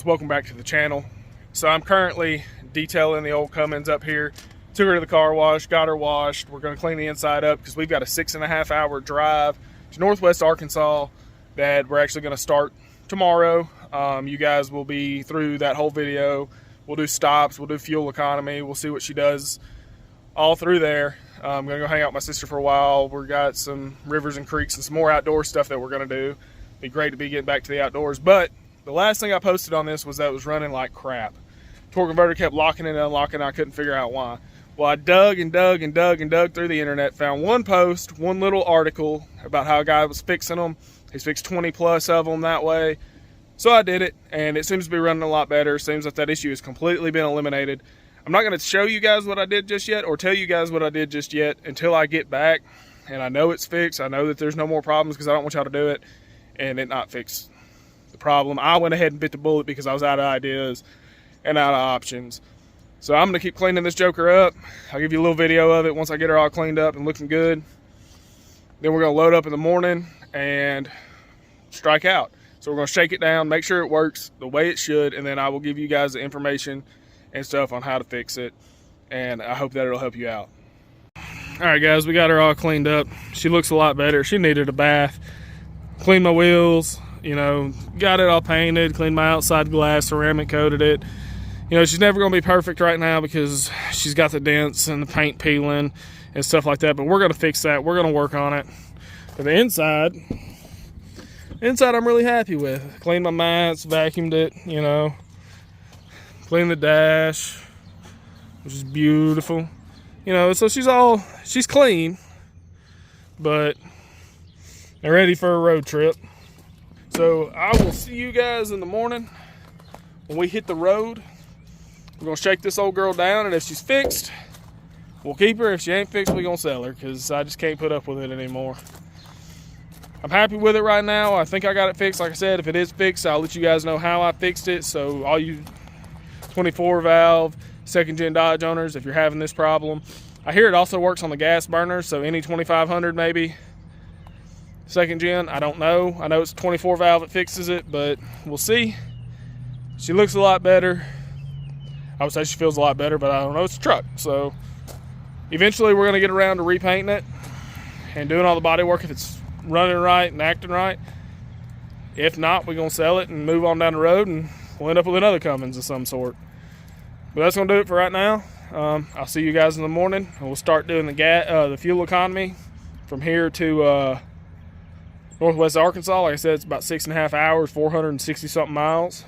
Welcome back to the channel. So I'm currently detailing the old Cummins up here. Took her to the car wash, got her washed. We're going to clean the inside up because we've got a 6.5 hour drive to Northwest Arkansas that we're actually going to start tomorrow. You guys will be through that whole video. We'll do stops, we'll do fuel economy, we'll see what she does all through there. I'm going to go hang out with my sister for a while. We've got some rivers and creeks and some more outdoor stuff that we're going to do. Be great to be getting back to the outdoors. But the last thing I posted on this was that it was running like crap. Torque converter kept locking and unlocking. I couldn't figure out why. Well, I dug and dug and dug and dug through the internet, found one post, one little article about how a guy was fixing them. He's fixed 20 plus of them that way. So I did it, and it seems to be running a lot better. Seems like that issue has completely been eliminated. I'm not going to show you guys what I did just yet or tell you guys what I did just yet until I get back and I know it's fixed. I know that there's no more problems because I don't want y'all to do it and it not fix the problem. I went ahead and bit the bullet because I was out of ideas and out of options. So I'm going to keep cleaning this joker up. I'll give you a little video of it once I get her all cleaned up and looking good. Then we're going to load up in the morning and strike out. So we're going to shake it down, make sure it works the way it should, and then I will give you guys the information and stuff on how to fix it. And I hope that it'll help you out. All right, guys, we got her all cleaned up. She looks a lot better. She needed a bath. Cleaned my wheels, you know, got it all painted, cleaned my outside glass, ceramic coated it. You know, she's never going to be perfect right now because she's got the dents and the paint peeling and stuff like that, but we're going to fix that. We're going to work on it. But the inside I'm really happy with. Cleaned my mats, vacuumed it, you know, cleaned the dash, which is beautiful. You know, so she's clean, but they're ready for a road trip. So I will see you guys in the morning when we hit the road. We're gonna shake this old girl down, and if she's fixed, we'll keep her. If she ain't fixed, we're gonna sell her because I just can't put up with it anymore. I'm happy with it right now. I think I got it fixed. Like I said, if it is fixed, I'll let you guys know how I fixed it. So all you 24 valve second gen Dodge owners, if you're having this problem, I hear it also works on the gas burners. So any 2500 maybe second gen, I don't know. I know it's 24 valve that fixes it, but we'll see. She looks a lot better. I would say she feels a lot better, but I don't know. It's a truck. So eventually we're going to get around to repainting it and doing all the body work if it's running right and acting right. If not, we're going to sell it and move on down the road, and we'll end up with another Cummins of some sort. But that's going to do it for right now. I'll see you guys in the morning, and we'll start doing the fuel economy from here to Northwest Arkansas. Like I said, it's about 6.5 hours, 460 something miles.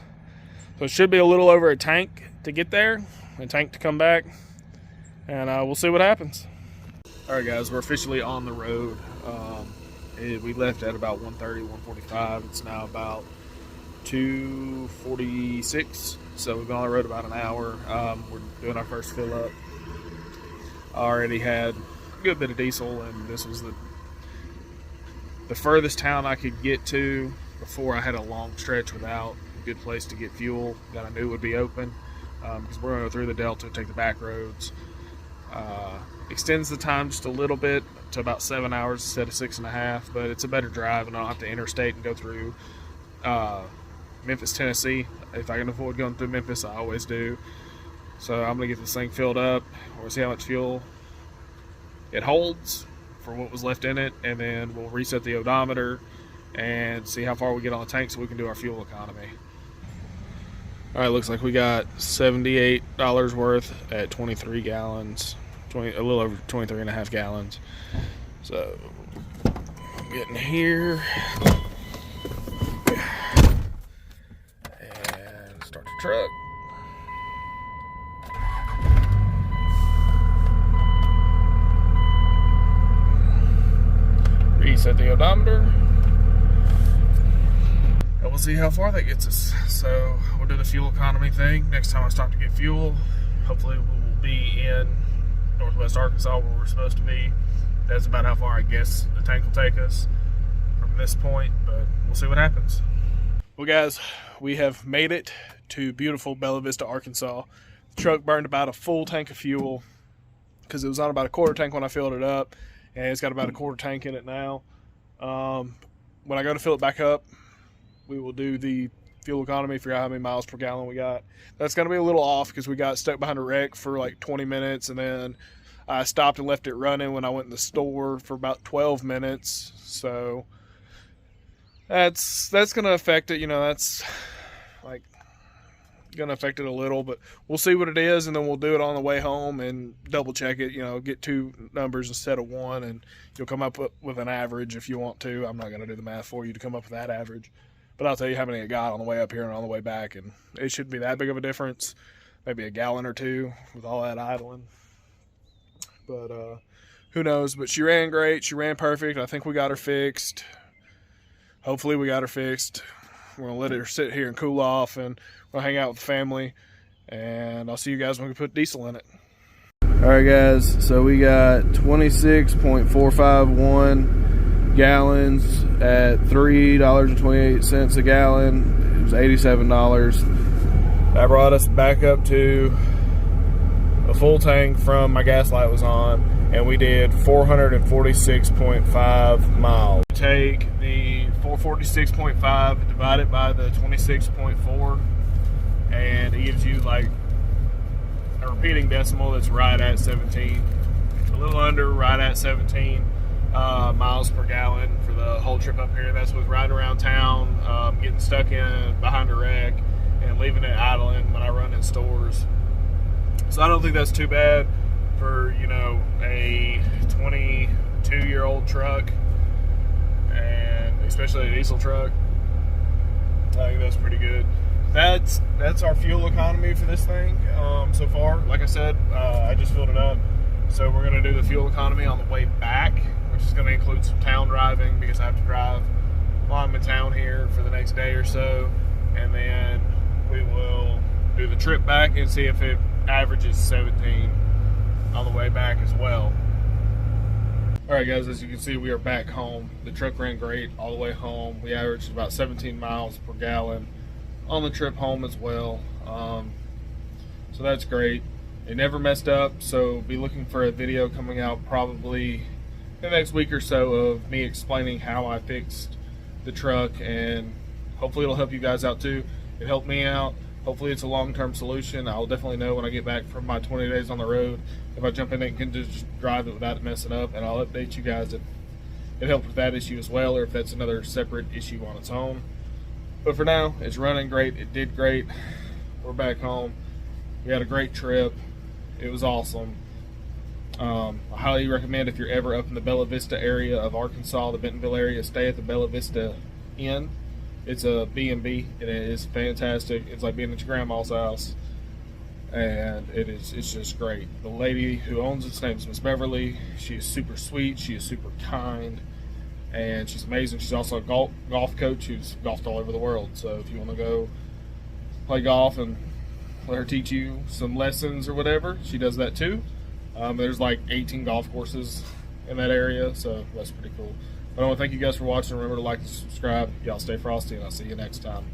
So it should be a little over a tank to get there, a tank to come back, and we'll see what happens. All right, guys, we're officially on the road. We left at about 1:30, 1:45. It's now about 2:46, so we've been on the road about an hour. We're doing our first fill up. I already had a good bit of diesel, and this was the furthest town I could get to before I had a long stretch without a good place to get fuel that I knew would be open, because we're going to go through the Delta and take the back roads. Extends the time just a little bit to about 7 hours instead of 6.5, but it's a better drive, and I don't have to interstate and go through Memphis, Tennessee. If I can avoid going through Memphis, I always do. So I'm going to get this thing filled up. We'll see how much fuel it holds for what was left in it, and then we'll reset the odometer and see how far we get on the tank so we can do our fuel economy. All right, looks like we got $78 worth at 23 gallons. A little over 23.5 gallons. So I'm getting here and start the truck. Reset the odometer, and we'll see how far that gets us. So we'll do the fuel economy thing next time I stop to get fuel. Hopefully we will be in Northwest Arkansas where we're supposed to be. That's about how far I guess the tank will take us from this point, but we'll see what happens. Well, guys, we have made it to beautiful Bella Vista, Arkansas. The truck burned about a full tank of fuel because it was on about a quarter tank when I filled it up, and it's got about a quarter tank in it now. When I go to fill it back up, we will do the fuel economy, figure out how many miles per gallon we got. That's going to be a little off because we got stuck behind a wreck for like 20 minutes, and then I stopped and left it running when I went in the store for about 12 minutes. So that's going to affect it. You know, that's like going to affect it a little, but we'll see what it is, and then we'll do it on the way home and double check it. You know, get two numbers instead of one, and you'll come up with an average if you want to. I'm not going to do the math for you to come up with that average, but I'll tell you how many it got on the way up here and on the way back, and it shouldn't be that big of a difference. Maybe a gallon or two with all that idling, but who knows. But she ran great. She ran perfect. I think we got her fixed. Hopefully we got her fixed. We're going to let her sit here and cool off, and we'll hang out with the family, and I'll see you guys when we put diesel in it. All right, guys, so we got 26.451 gallons at $3.28 a gallon. It was $87. That brought us back up to a full tank from my gas light was on, and we did 446.5 miles. Take the 446.5, divide it by the 26.4, and it gives you like a repeating decimal that's right at 17, a little under, right at 17 miles per gallon for the whole trip up here. That's with riding around town, getting stuck in behind a wreck, and leaving it idling when I run in stores. So I don't think that's too bad for, you know, a 22-year-old truck, and especially a diesel truck. I think that's pretty good. That's our fuel economy for this thing so far. Like I said, I just filled it up, so we're going to do the fuel economy on the way back, which is going to include some town driving because I have to drive while I'm in town here for the next day or so, and then we will do the trip back and see if it averages 17 on the way back as well. Alright guys, as you can see, we are back home. The truck ran great all the way home. We averaged about 17 miles per gallon on the trip home as well. So that's great. It never messed up, so be looking for a video coming out probably the next week or so of me explaining how I fixed the truck, and hopefully it'll help you guys out too. It helped me out. Hopefully it's a long-term solution. I'll definitely know when I get back from my 20 days on the road if I jump in it and can just drive it without messing up, and I'll update you guys if it helped with that issue as well, or if that's another separate issue on its own. But for now, it's running great. It did great. We're back home. We had a great trip. It was awesome. I highly recommend, if you're ever up in the Bella Vista area of Arkansas, the Bentonville area, stay at the Bella Vista Inn. It's a B&B, and it is fantastic. It's like being at your grandma's house, and it's just great. The lady who owns its name is Miss Beverly. She is super sweet. She is super kind, and she's amazing. She's also a golf coach who's golfed all over the world. So if you want to go play golf and let her teach you some lessons or whatever, she does that too. There's like 18 golf courses in that area, so that's pretty cool. But I want to thank you guys for watching. Remember to like and subscribe. Y'all stay frosty, and I'll see you next time.